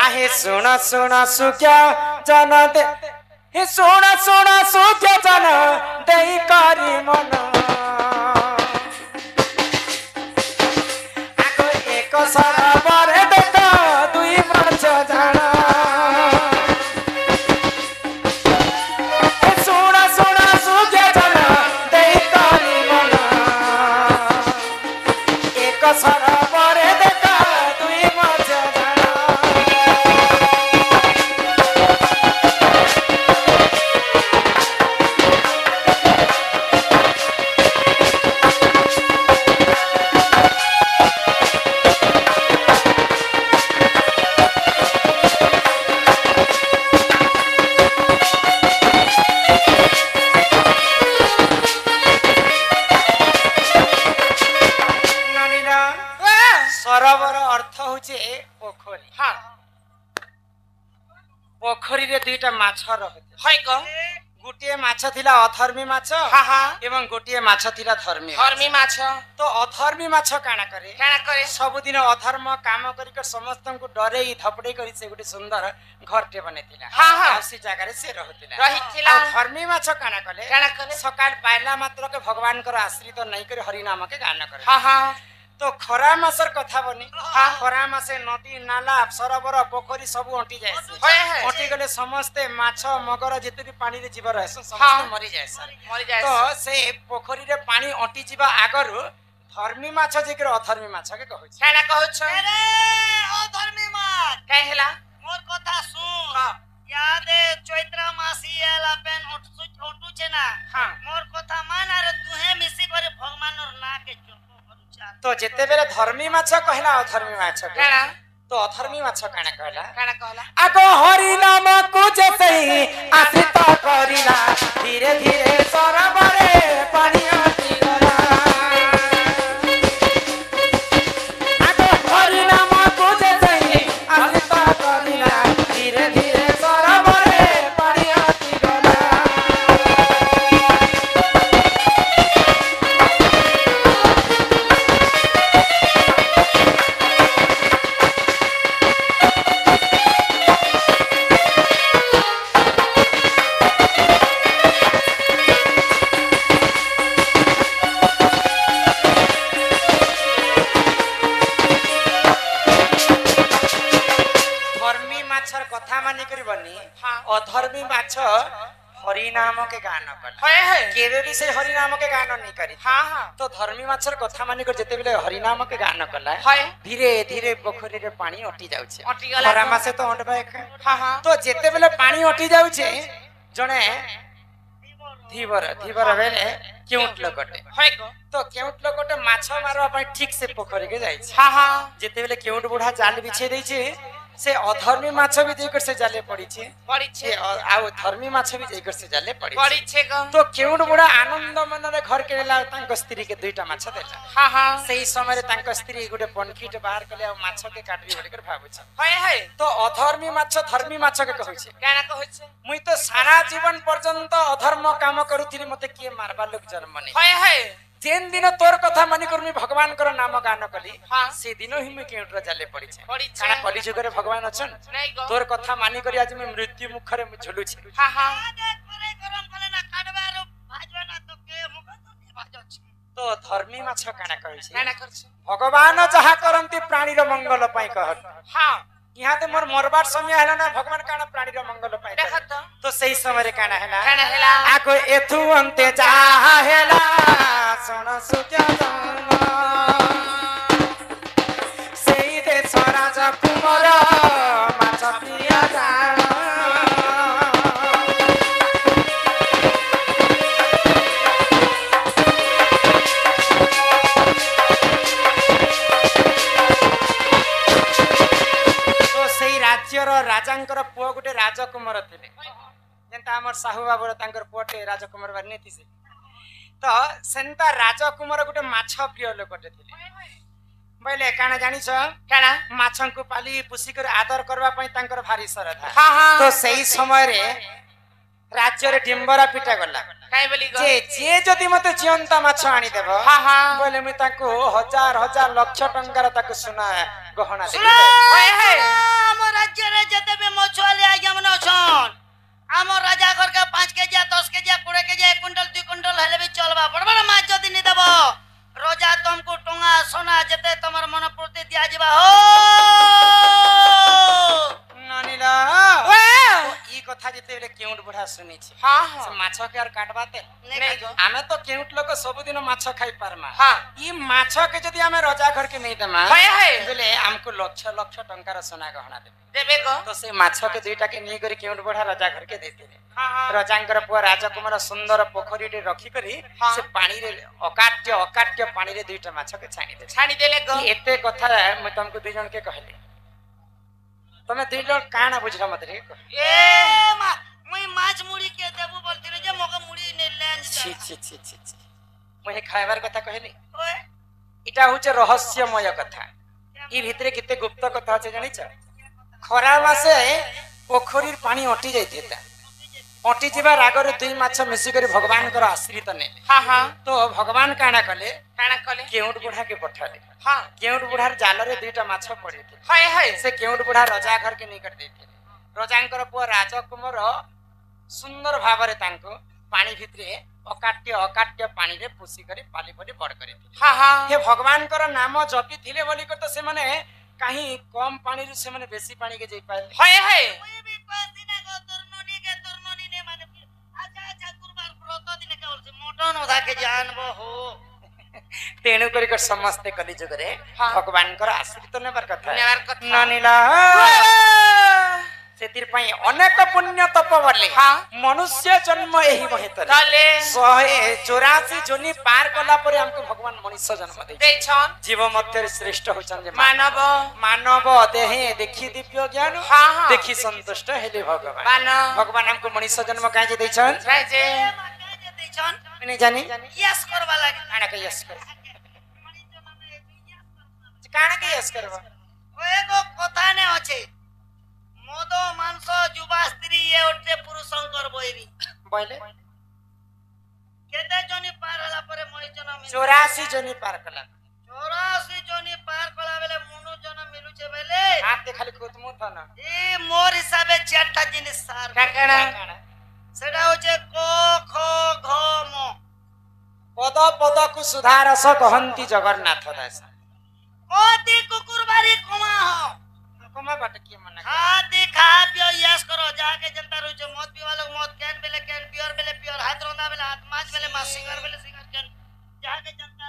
आहे सुन सुन सुख्या जन दे हे सुन सुन सुख्या जन देई करी मन आगो एक सरबर देख दुई मर्च जाना हे सुन सुन सुख्या जन देई करी मन एक सरबर देख दुई मर्च जाना सरबर अर्थ होचे पोखरी हाँ पोखरी रे दुईटा माछ रहते है क गोटे माछ थिला अधर्मी माछ हाँ हाँ एवं गोटे माछ थिला धर्मी धर्मी माछ तो अधर्मी माछ काना करे काना करे सबुदिन अधर्म काम करिक समस्तଙ୍କୁ डरेई धपड़े करी से गोटे सुंदर घरटे बनेतिला हाँ, हाँ। से जगह रे से रहतिला रहिथिला आ धर्मी माछ काना करे सकाळ पाइला मात्र के भगवान कर आश्रित नहीं करे हरि नाम के गान करे हाँ हाँ तो खरा मासर कथा बनी हाँ खरा मासे नदी नाला सरोवर पोखरी सब अंटी जाए है। अंटी गले समस्ते माछ मगर जिते भी पानी रे जीव रहे समस्ते हाँ। मरी जाए मरि जाए तो से पोखरी रे पानी अंटी जीवा आगरु धर्मी माछ जेकर अधर्मी माछ के कहै छै काना कहू छ अरे ओ धर्मी माछ काहे हेला मोर कथा सुन हाँ। याद चैत्र मासी एला पेन ओटू छे ना हाँ। मोर कथा मान रे तुहे मिसी करे भगवान और ना के चोको करूचा तो जेते बेले धर्मी माछ कहला अधर्मी माछ काना तो अधर्मी माछ काना कहला काना कहला आगो हरि नाम को जसई आश्रित करिला धीरे धीरे सरोवरे पानी अंटी गला आगो हरि नाम को जसई आश्रित करिला धीरे धीरे सरोवरे पानी अंटी गला धर्मी माछर कथा मानि करी बनी हाँ। अधर्मी माछ हरि नाम के गान कला है केबे भी से हरि नाम के गान नहीं करी हाँ हाँ तो धर्मी माछर कथा मानि कर जेते बेले हरि नाम के गान कला है धीरे धीरे पोखरी रे पानी अटी जाउछे अटी गला खरा मासे तो अंडबा एक हाँ हाँ तो जेते बेले पानी अटी जाउछे जणे धीवर बेले केउट लगटे है क तो केउट लगटे माछ मारवा पई ठीक से पोखरी के जाई छे हाँ हाँ जेते बेले केउट बुढ़ा जाल बिछे दै छे से अधर्मी माछ भी जेकर से जाले पड़ी छे पड़ी से छे आउ धर्मी माछ भी जेकर से जाले पड़ी पड़ी छे क तो केउट बुढ़ा आनंद मन रे घर के ला तांको स्त्री के दुईटा माछ देला हाँ हाँ सेही समय रे तांको स्त्री गुटे पनखीट बाहर कले आ माछ के काटबी बोली कर भाबु छ है तो अधर्मी माछ धर्मी माछ के कहै छे काना कहू छ मुई तो सारा जीवन पर्यंत अधर्म काम करूथिली मते के मारबा लोक जन्म नै है जेन दिन तोर कथा मानि कर मुई भगवान कर नाम गान कली हाँ। से दिन ही मुई केउट रे जाले पड़ी छे पड़ी छे काना कली जुग रे भगवान अछन नहीं क तोर कथा मानि करी आज मैं मृत्यु मुख रे झुलु छी हाँ हाँ आदे करे गरम करे ना काटबा रो भाजबा ना तो के मुख तो के भाजो छी तो धर्मी माछ काना कहै छै काना कर छ भगवान जहा करंती प्राणी रो मंगल पाई कहत हाँ यहाँ ते मोर मरबार समय हैला ना भगवान काना प्राणी रो मंगल पाई देखत कहत तो सही समय रे काना हैला काना हेला आको एथु अंते जा हैला सोना सुत्या जाना सेई दे स्वराज कुमार माछ प्रिया जाना तो सेई राज्यर राजांकर पुओ गुटे राजकुमार थिले जेंता हमर साहू बाबूर तांकर पुओटे राजकुमार बार नेति से तो सेंता राजकुमार गुटे माछ प्रिय लोकटे थिले बोले काना जानी छ काना माछंकु पाली पुसी कर आदर करबा पई तांकर भारी श्रद्धा हाँ हाँ तो सही समय रे राज्य रे डिंबरा पिटा गला काई बोली ग जे जदि मते जियंता माछ आनी देबो हाँ हाँ बोले मैं ताको हजार हजार लक्ष टंकार ताको सुना गहना देबी है हम राज्य रे केजी 1 क्विंटल 2 क्विंटल हेले भी चलबा बड़ बड़ माछ जदी नि देबो रोजा तुमको टोंगा सोना जते तमर मन प्रति दिया जिबा हो नानीला वाह ई कथा जते बेले केउट बुढ़ा सुनी छी हां हां से माछ के आर काटबाते नहीं गो आमे तो केउट लोग सब दिन माछ खाई पारमा हां ई माछ के जदी आमे रजा घर के नहीं देमा हाय हाय बेले हमको लक्ष लक्ष टंकार सोना गहना देबे देबे गो तो से माछ के दुईटा के नहीं करी केउट बुढ़ा रजा घर के देते हां हां रजांकर पुआ राजकुमार सुंदर पोखरी रे रखी करी हाँ। से पानी रे अकाट्य पानी रे दुईटा माछ के छानी दे छानी देले गो एते कथा मैं तुमको दुई जन के कहले तमे दुई जन काना बुझला मत रे ए मा मुई माछ मुड़ी के देबो बोलतिन जे मोगा मुड़ी ने लेन छी छी छी छी छी मैं खाइबार कथा कहली ओए इटा होचे रहस्यमय कथा ई भितरे किते गुप्त कथा আছে জানিছ खरा मासे पोखरीर पानी अटी जाइतेता अटी जीवा रागरे दुई माछ मिसी करी भगवान कर आश्रित ने हां हां तो भगवान काना कले काना कले केउट बुढ़ा के पठाले हां केउट बुढ़ार जाल रे दुईटा माछ पड़ी थे हाय हाय से केउट बुढ़ा रजा घर के निकट देते रजांकर पुआ राजकुमार सुंदर भावरे तांको पानी भितरे अकाट्य पानी रे पुसी करी पाली परी बड़ करे हां हां हे भगवान कर नाम जपी थिले बोली कर तो से माने कहीं कम पानी रे से माने बेसी पानी के जाई पाइल हाय हाय मुई भी पासिना गो तुरनोनी ने माने अच्छा गुरुवार व्रत दिन के बोलছে मोटन ओधा के जानबो हो तेणु करी कर समस्त कली जुग रे हाँ। भगवान कर आश्रित नेबार कथा नेबार कथा। नानीला सेतिर पई अनेक पुण्य तप बले हाँ। मनुष्य जन्म एही महेतर काले 184 जोनी पार कला परे हमको भगवान मनुष्य जन्म दे दे छन जीव मध्य श्रेष्ठ होचन जे मानव मानव देहे देखी दिव्य ज्ञान हाँ, हाँ। देखी संतुष्ट हेले भगवान मानव। भगवान हमको मनुष्य जन्म काहे जे दैछन जय जय ए माका जे दैछन नहीं जानी यस करबा लागे काना के यस कर मणि जन्म में यस करबा काना के यस करबा ओए गो কথা ने আছে মদ মাংস যুবা স্ত্রী এ ওঠে পুরুষঙ্কর বৈরি बोले কেতে জনি পার হলা পরে মণি জন্ম 84 जोनी पार कला 84 জনি পার কলা বেলে মনু জন্ম মিলুছে বেলে हाथ दे खाली खुदमु था ना এ মোর হিসাবে চারটা জিনিস সার কাকড়া সেটা হচ্ছে ক খ ঘ ম पद पद को सुधारस कहंती जगन्नाथ दास কতি কুকুর বাড়ি কমা হ कमा बाट के मना खाती खा पियो यस करो जाके जनता रुचो मत पीवा लोग मत कैन बेले कैन पियर बेले पियर हाथ रोंदा बेले हाथ माछ बेले माछ सिंगर बेले सिंगर कैन जाके जनता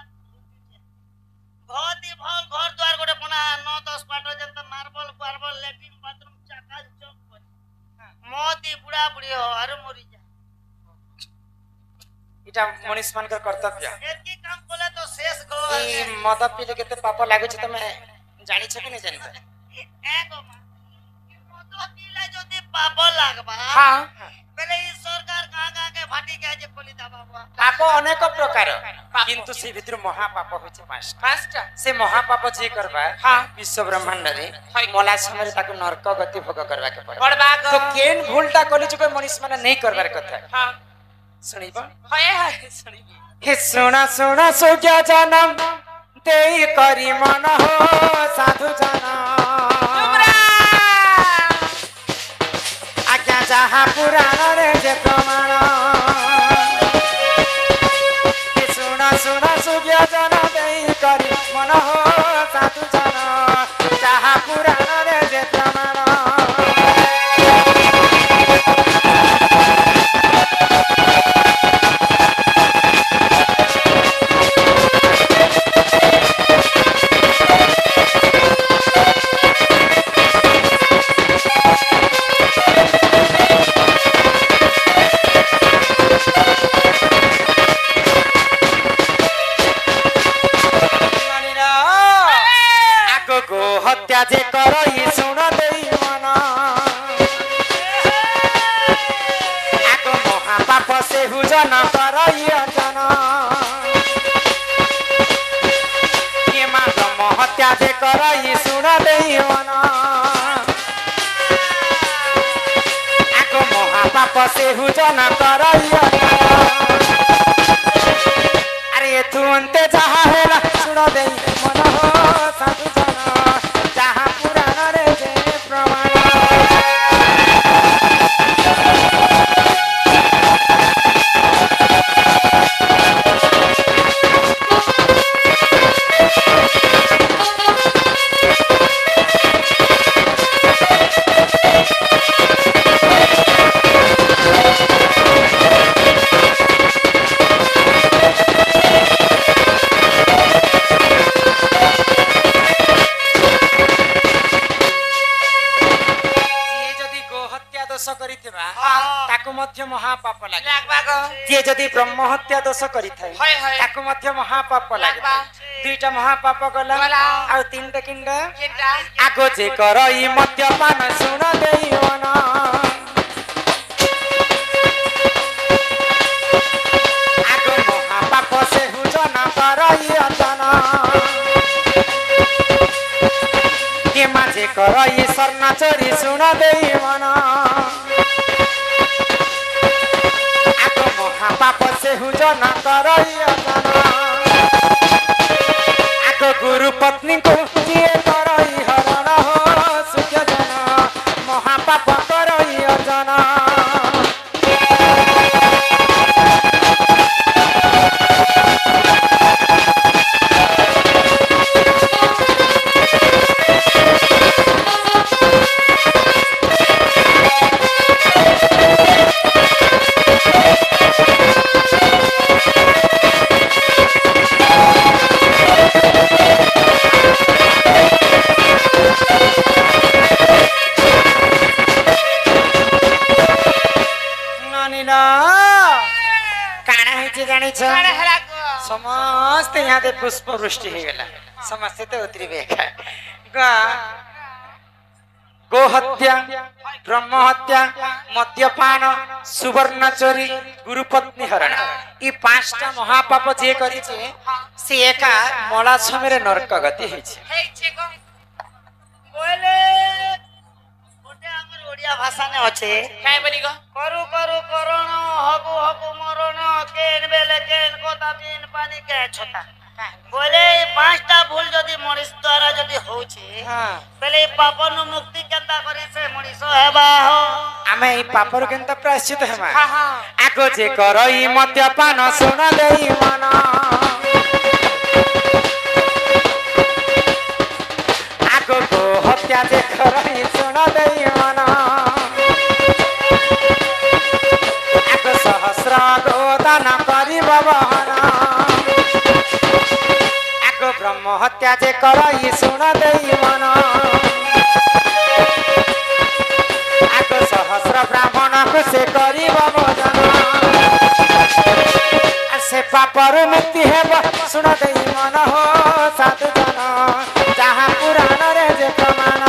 भौती भल घर द्वार गोटे पना 9 10 पाटो जनता मार्बल पार्बल लेट्रिन बाथरूम चाका चौक पर मोती बुढ़ा बुढ़ी हो अरे मोरी जा इटा मनीष मान कर कर्तव्य एतकी काम कोले तो शेष गो ई मद पीले केते पाप लागै छ तमे जानि छ कि नै जानता एको मत पीले जदी पाप लागबा हां बेले ई सरकार गागा के फाटी के जे खोली दा बाबा पाप अनेक प्रकार किंतु से भितर महापाप होय छ पांचटा पांचटा से महापाप जे करबा हाँ। विश्व ब्रह्मांड रे हाय। मला समय ताको नरक गति भोग करबा के पड़े बड़बाग तो केन भूलटा कली छ मनीष माने नहीं करबार कथा हां सुनिबा हाय हाय सुनी हे सोना सोना सोग्या जनम तेई करी मन हो साधु जना आज्ञा जहाँ पुराण रे जे प्रमाण हे सोना सोना सोग्या जनम तेई करी मन हो साधु जना जहाँ पुराण रे जे प्रमाण हत्या जे करई सुन देई मन आको महापाप से हुजन करई अजन ये मां हत्या जे करई सुन देई मन आको महापाप से हुजन करई अजन अरे तू अंते जहा हेला सुन देई मन हो साधु जहा पुराण रे जे प्रमाण सेवा हाँ। ताकू मध्य महापाप लागे लागबा गो जे जदि ब्रह्म हत्या दोष करिथाय हाय हाय ताकू मध्य महापाप लागे लागबा दुईटा महापाप गला गला। आ तीनटा किंडा केनटा आगो जे करई मद्यपान सुन देइवन आगो महापाप से हुजन करई अचन के माझे करई स्वर्ण चोरी सुन देइवन आगो महापाप से हुजन करई अचन आगो गुरु पत्नी को किए करई हरण हो सुख जन महापाप करई अजन नानीला काना ହେଇଛି ଜାଣିଛ काना हला गो ସମସ୍ତେ यहाँ पुष्प वृष्टि ହେଇଗଲା ସମସ୍ତେ ତ ଉତରିବେ गो हत्या ब्रह्म हत्या मद्यपान सुवर्ण चोरी गुरुपत्नी हरण ई पांचटा महापाप जे करिছে से एका मला छमेरे नरक गति ହେଇছে हे छे गो बोले गोटे हमर ओडिया भाषा ने अच्छे काय बोली गो करू करू करण हबु हबु मरण केन बेले केन कोता बिन पानी के छता बोले ई पांचटा भूल जदी मनीष द्वारा जदी होउछे हां बेले ई पापनु मुक्ति केनता करी से मनीष हेबा हो आमे ई पापर केनता प्रायश्चित हेमा हां हां आगो जे करई मद्यपान सुन देई मन आगो गो हत्या जे करई सुन देई मन आगो सहस्र गो दान करी बहन आगो ब्रह्म हत्या जे करई सुन देई मन आगो सहस्र ब्राह्मण को से करी भोजन से पापर मुक्ति है सुन देई मन हो साधु जन जहाँ पुराण रे जे प्रमाण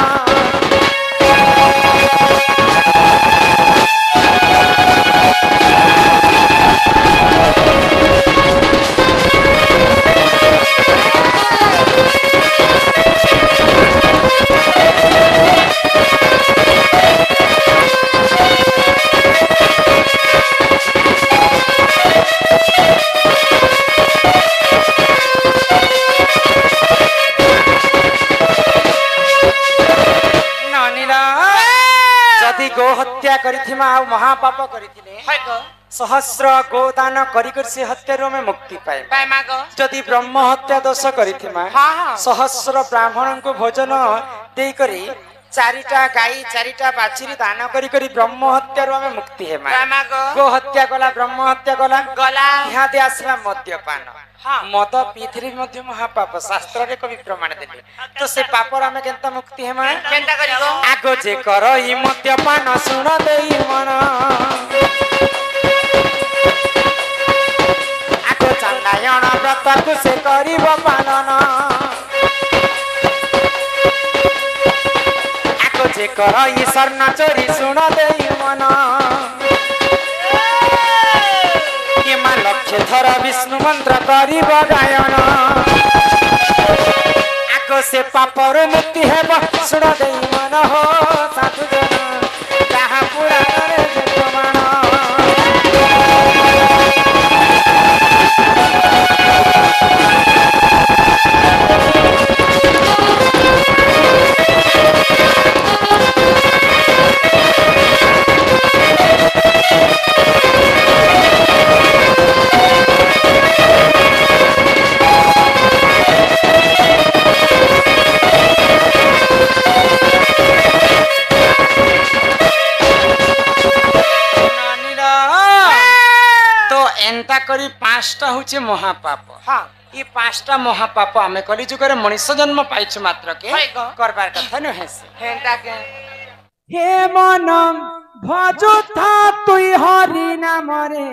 जदि गो हत्या करिथिमा आ महापाप करिथिले हाय गो सहस्र गोदान करी कर से हत्यारो में मुक्ति पाए काय मा गो जदि ब्रह्म हत्या दोष करिथिमा हां हां सहस्र ब्राह्मण को भोजन देई करी चारिटा गाई चारिटा बाछुरी दान करी करी ब्रह्म हत्यारो में मुक्ति हे काय मा गो गो हत्या कला ब्रह्म हत्या कला गला यहाँ दे आसला मद्यपान हां मद पीथिले मध्य महापाप शास्त्र रे कवि प्रमाण देले तो से पापर हमें केनता मुक्ति हेमा केनता करी गो आगो जे करई मद्यपान सुन देई मन आगो चांदायण व्रत को से करिब पालन आगो जे करई स्वर्ण चोरी सुन देई मन के मा लक्ष्य थर विष्णु मंत्र करिब गायन आगो से पापर मुक्ति हेब सुन देई मन हो साधु जन जहाँ पुराण रे जे प्रमाण एंता करी पांचटा होचे महापाप हां ई पांचटा महापाप आमे कली जुगरे मनुष्य जन्म पाइछु मात्र के हाय गो करबार कथा न हेसे केनता के हे मन ভজুথা তুই হরি নামরে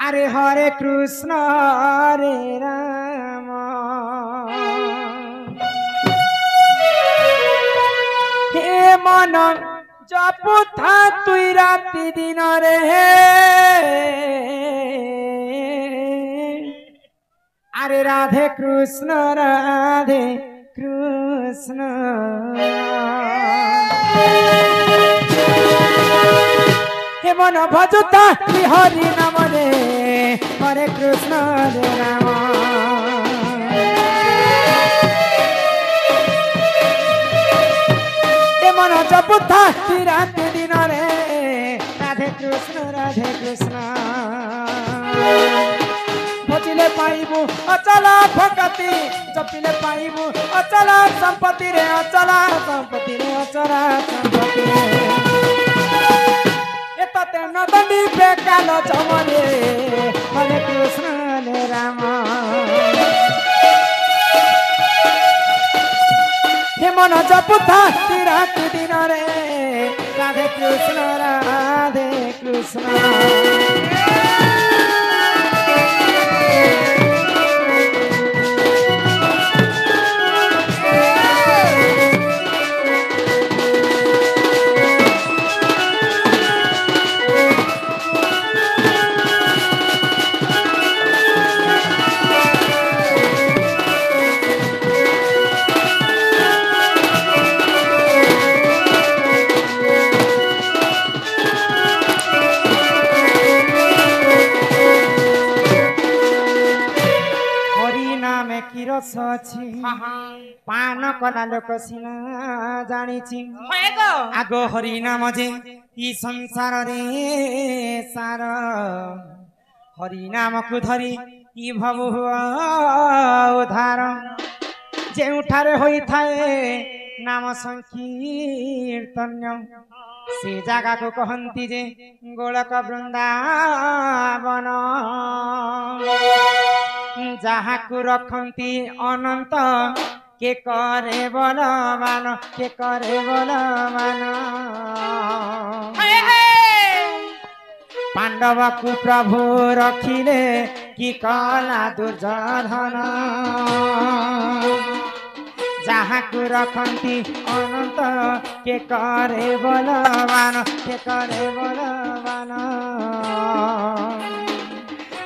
আরে হরে কৃষ্ণ হরে রাম হে মন জপুথা তুই রাতি দিনরে আরে রাধে কৃষ্ণ রাধে কৃষ্ণ হে মন ভজুতা তুই হরি নাম রে হরে কৃষ্ণ রে রাম হে মন জপুতা তুই রাতি দিন রে রাধে কৃষ্ণ ভজিলে পাইবু অচল ভকতি জপিলে পাইবু অচল সম্পত্তি রে অচল সম্পত্তি রে অচল সম্পত্তি এততে নদী বেকাল চমরে হরে কৃষ্ণ রে রাম হে মন জপুথা রাতি দিন রে রাধে কৃষ্ণ ଅଛି ପାନ କଲା ଲୋକ ସିନା ଜାଣିଛି ଆଗ ହରି ନାମ ଯେ ଇ ସଂସାରରେ ସାର ହରି ନାମକୁ ଧରି ଇ ଭବ ଉଦ୍ଧାର ଯେଉଁଠାରେ ହୋଇଥାଏ ନାମ ସଂକୀର୍ତ୍ତନ ସେ ଜାଗାକୁ କହନ୍ତି ଯେ ଗୋଳକ ବୃନ୍ଦାବନ ଯାହାକୁ ରଖନ୍ତି ଅନନ୍ତ କେ କରେ ବଲବାନ କେ କରେ ବଲବାନ ପାଣ୍ଡବକୁ ପ୍ରଭୁ ରଖିଲେ କି କଲା ଦୁର୍ଯୋଧନ ଯାହାକୁ ରଖନ୍ତି ଅନନ୍ତ କେ କରେ ବଲବାନ କେ କରେ ବଲବାନ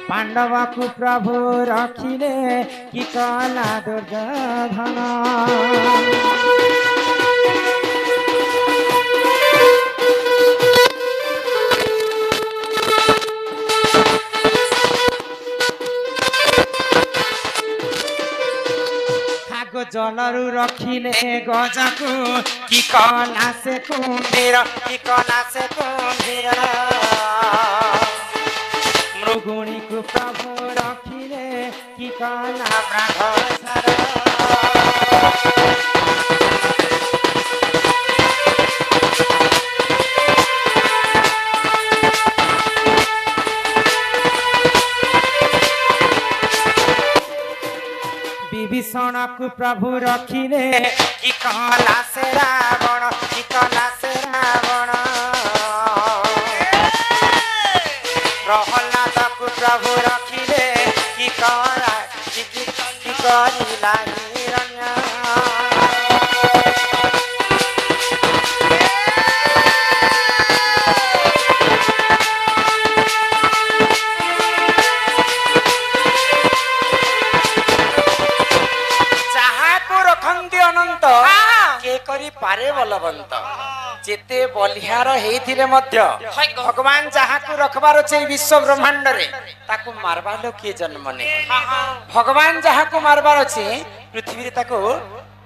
ପାଣ୍ଡବକୁ ପ୍ରଭୁ ରଖିଲେ କି କଲା ଦୁର୍ଯୋଧନ ଆଗ ଜଳରୁ ରଖିଲେ ଗଜକୁ କି କଲା ସେ କୁମ୍ଭୀର କି କଲା ସେ କୁମ୍ଭୀର ମୃଗୁଣୀକୁ ପ୍ରଭୁ ରଖିଲେ କି କଲା ବ୍ରାହ୍ମଣ ବିଭୀଷଣକୁ ପ୍ରଭୁ ରଖିଲେ କି କଲା ସେ ରାବଣ କି କଲା ସେ ରାବଣ ପ୍ରହ୍ଲାଦକୁ ପ୍ରଭୁ ରଖିଲେ କି କଲା କି କରିଲା ହିରଣ୍ୟ ଯାହାକୁ ରଖନ୍ତି ଅନନ୍ତ କେ କରି ପାରେ ବଲବନ୍ତ ଯେତେ ବଲିହାର ହେଇଥିଲେ ମଧ୍ୟ ଭଗବାନ ଯାହାକୁ ରଖବାର ଅଛି ବିଶ୍ବ ବ୍ରହ୍ମାଣ୍ଡରେ ତାକୁ ମାରବାର କିଏ ଜନ୍ମ ନେଇ ଭଗବାନ ଯାହାକୁ ମାରବାର ଅଛି ପୃଥିବୀରେ ତାକୁ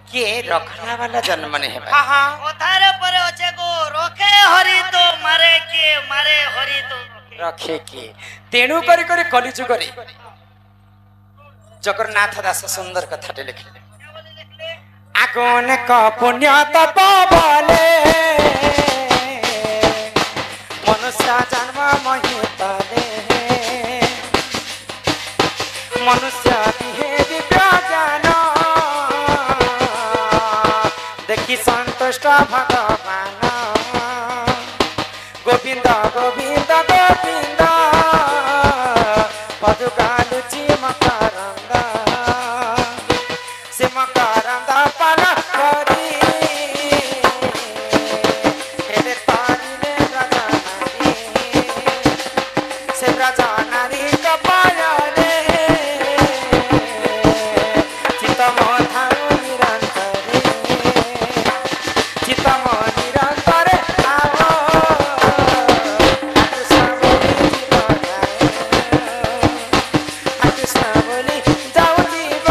କିଏ ରଖଲା ବାଲା ଜନ୍ମ ନେଇ ହେବା କଥାରେ ପରେ ଅଛି ଗো ରଖେ ହରି ତ ମାରେ କିଏ ମାରେ ହରି ତ ରଖେ କିଏ ତେଣୁ କରି କରି କଲିଯୁଗରେ ଜଗନ୍ନାଥ ଦାସ ସୁନ୍ଦର କଥାଟେ ଲେଖିଲେ ଆଗନେକ ପୁଣ୍ୟ ତପ ବଲେ ମନୁଷ୍ୟ ଜନ୍ମ ମହିତଲେ ମନୁଷ୍ୟ ଦିହେ ଦିବ୍ୟ ଜ୍ଞାନ ଶ୍ରେଷ୍ଠ ଭଗବାନ ଗୋବିନ୍ଦ ଗୋବିନ୍ଦ ଗୋବିନ୍ଦ ପଦୁକାଲୁଚି ମକରନ୍ଦ ସେ ମକରନ୍ଦ ପାନ କରି ହେଲେ ପାରିଲେ ବ୍ରଜନାରୀ ସେ ବ୍ରଜନାରୀ କପାଳରେ ଚିତ ମଥାଉ ନିରନ୍ତରେ ଚିତ ନିରନ୍ତରେ ଆଓ କୃଷ୍ଣ ବୋଲି କୃଷ୍ଣ ବୋଲି ଯାଉଥିବ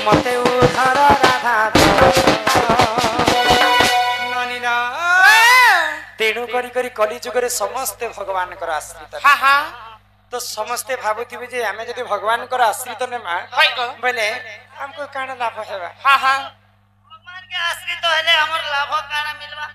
ମତେ ଉଦ୍ଧାର ରାଧା ନନିନା ତେଣୁ କରି କରି କଲି ଯୁଗରେ ସମସ୍ତେ ଭଗବାନଙ୍କର ଆଶ୍ରିତ हा हा ତ ସମସ୍ତେ ଭାବୁଥିବେ ଯେ ଆମେ ଯଦି ଭଗବାନଙ୍କର ଆଶ୍ରିତ ନେମା होय गो ବୋଇଲେ ଆମକୁ କାଣ ଲାଭ ହେବା हा हा भगवान के आश्रित हेले हमर लाभ काना मिलबा